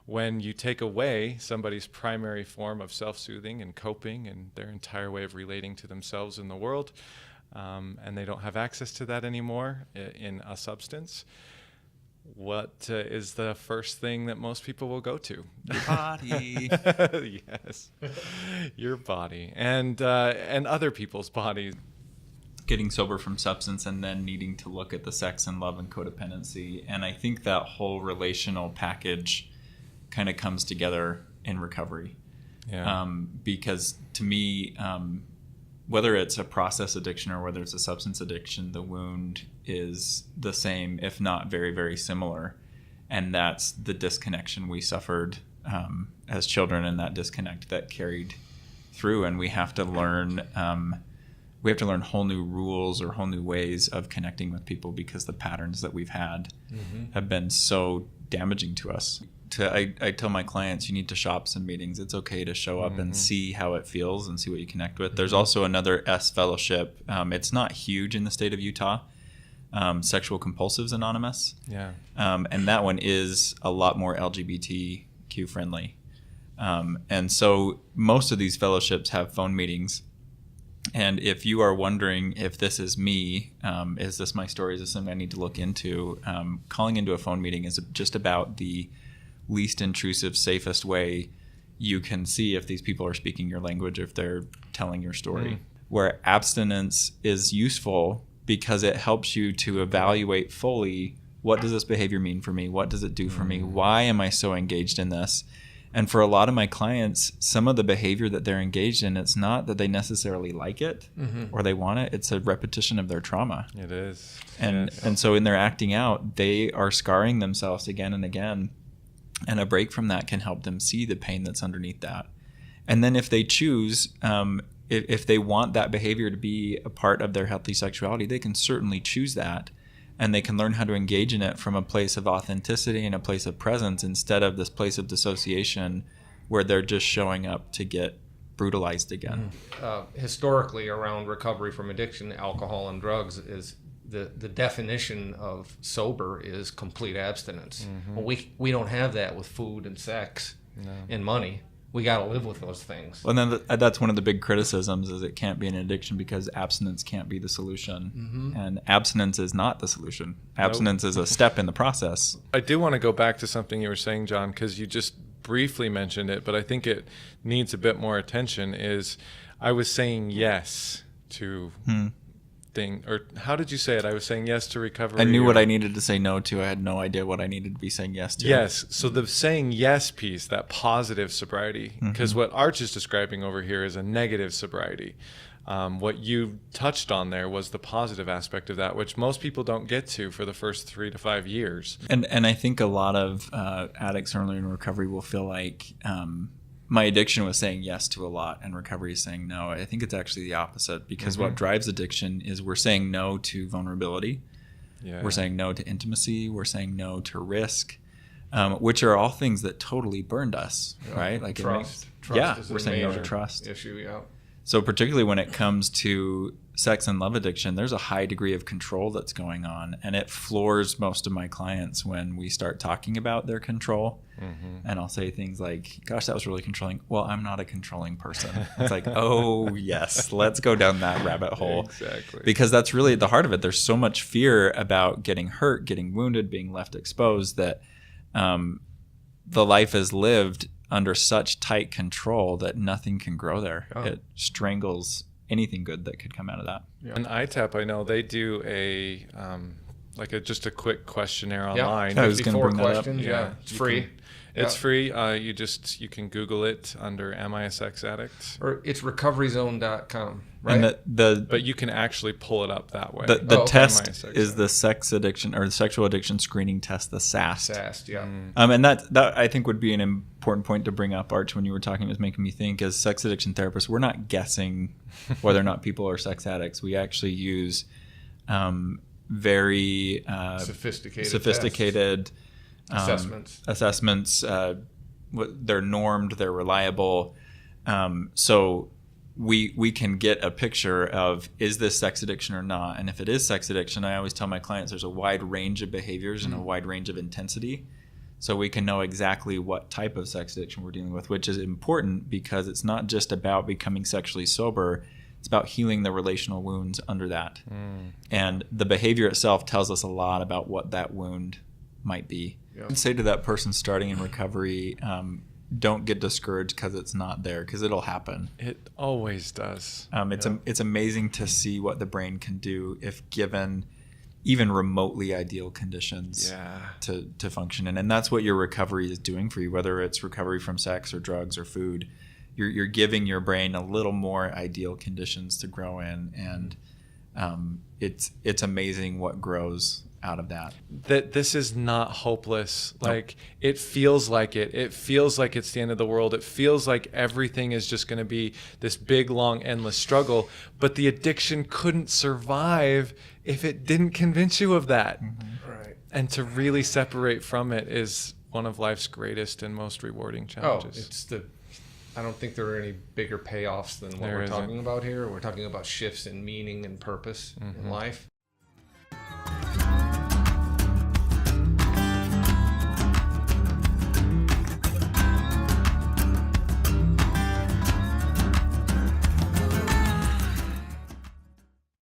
when you take away somebody's primary form of self-soothing and coping and their entire way of relating to themselves in the world, and they don't have access to that anymore in a substance, what is the first thing that most people will go to? Your body. Yes, your body, and other people's bodies. Getting sober from substance and then needing to look at the sex and love and codependency. And I think that whole relational package kind of comes together in recovery. Yeah. Because to me, whether it's a process addiction or whether it's a substance addiction, the wound is the same, if not very, very similar. And that's the disconnection we suffered as children, and that disconnect that carried through. And we have to learn whole new rules or whole new ways of connecting with people, because the patterns that we've had have been so damaging to us. I tell my clients, you need to shop some meetings. It's okay to show up and see how it feels and see what you connect with. There's also another S fellowship. It's not huge in the state of Utah. Sexual Compulsives Anonymous. Yeah. And that one is a lot more LGBTQ friendly. And so most of these fellowships have phone meetings. And if you are wondering if this is me, is this my story, is this something I need to look into, calling into a phone meeting is just about the least intrusive, safest way you can see if these people are speaking your language, if they're telling your story. Where abstinence is useful because it helps you to evaluate fully, what does this behavior mean for me? What does it do for me? Why am I so engaged in this? And for a lot of my clients, some of the behavior that they're engaged in, it's not that they necessarily like it or they want it. It's a repetition of their trauma. It is. And Yes. and so in their acting out, they are scarring themselves again and again. And a break from that can help them see the pain that's underneath that. And then if they choose, if they want that behavior to be a part of their healthy sexuality, they can certainly choose that. And they can learn how to engage in it from a place of authenticity and a place of presence, instead of this place of dissociation where they're just showing up to get brutalized again. Historically, around recovery from addiction, alcohol and drugs, is the definition of sober is complete abstinence. Well, we don't have that with food and sex and money. We got to live with those things. Well, then that's one of the big criticisms, is it can't be an addiction because abstinence can't be the solution. And abstinence is not the solution. Abstinence is a step in the process. I do want to go back to something you were saying, John, because you just briefly mentioned it, but I think it needs a bit more attention. Is I was saying yes to thing, or how did you say it? I was saying yes to recovery. I knew what I needed to say no to. I had no idea what I needed to be saying yes to. Yes. So the saying yes piece, that positive sobriety, because what Arch is describing over here is a negative sobriety. What you touched on there was the positive aspect of that, which most people don't get to for the first 3 to 5 years. And I think a lot of addicts early in recovery will feel like my addiction was saying yes to a lot and recovery is saying no. I think it's actually the opposite, because what drives addiction is we're saying no to vulnerability. Yeah. We're saying no to intimacy. We're saying no to risk, which are all things that totally burned us, right? Like trust. Trust we're saying no to trust. Issue, yeah. So particularly when it comes to sex and love addiction, there's a high degree of control that's going on, and it floors most of my clients when we start talking about their control. And I'll say things like, gosh, that was really controlling. Well, I'm not a controlling person. It's like, oh yes, let's go down that rabbit hole. Exactly. Because that's really at the heart of it. There's so much fear about getting hurt, getting wounded, being left exposed, that the life is lived under such tight control that nothing can grow there. It strangles anything good that could come out of that. And ITAP, I know they do a just a quick questionnaire online. I was going to bring that up. Questions. Yeah, it's free. It's free. You can Google it under "Am I a Sex Addict?" Or it's recoveryzone.com, right? And but you can actually pull it up that way. The test is the sex addiction or the sexual addiction screening test, the SAST. SAST, yeah. And that I think would be an important point to bring up, Arch, when you were talking. It was making me think, as sex addiction therapists, we're not guessing whether or not people are sex addicts. We actually use very sophisticated assessments. They're normed, they're reliable. So we can get a picture of, is this sex addiction or not? And if it is sex addiction, I always tell my clients there's a wide range of behaviors and a wide range of intensity. so we can know exactly what type of sex addiction we're dealing with, which is important because it's not just about becoming sexually sober. It's about healing the relational wounds under that. And the behavior itself tells us a lot about what that wound might be. I'd say to that person starting in recovery, don't get discouraged because it's not there, because it'll happen. It always does. It's amazing to see what the brain can do if given even remotely ideal conditions to function in. And that's what your recovery is doing for you, whether it's recovery from sex or drugs or food. You're giving your brain a little more ideal conditions to grow in, and it's amazing what grows out of that. That this is not hopeless. Like, it feels like it. It feels like it's the end of the world. It feels like everything is just going to be this big, long, endless struggle. But the addiction couldn't survive if it didn't convince you of that. Right. And to really separate from it is one of life's greatest and most rewarding challenges. I don't think there are any bigger payoffs than what we're talking about here. We're talking about shifts in meaning and purpose in life.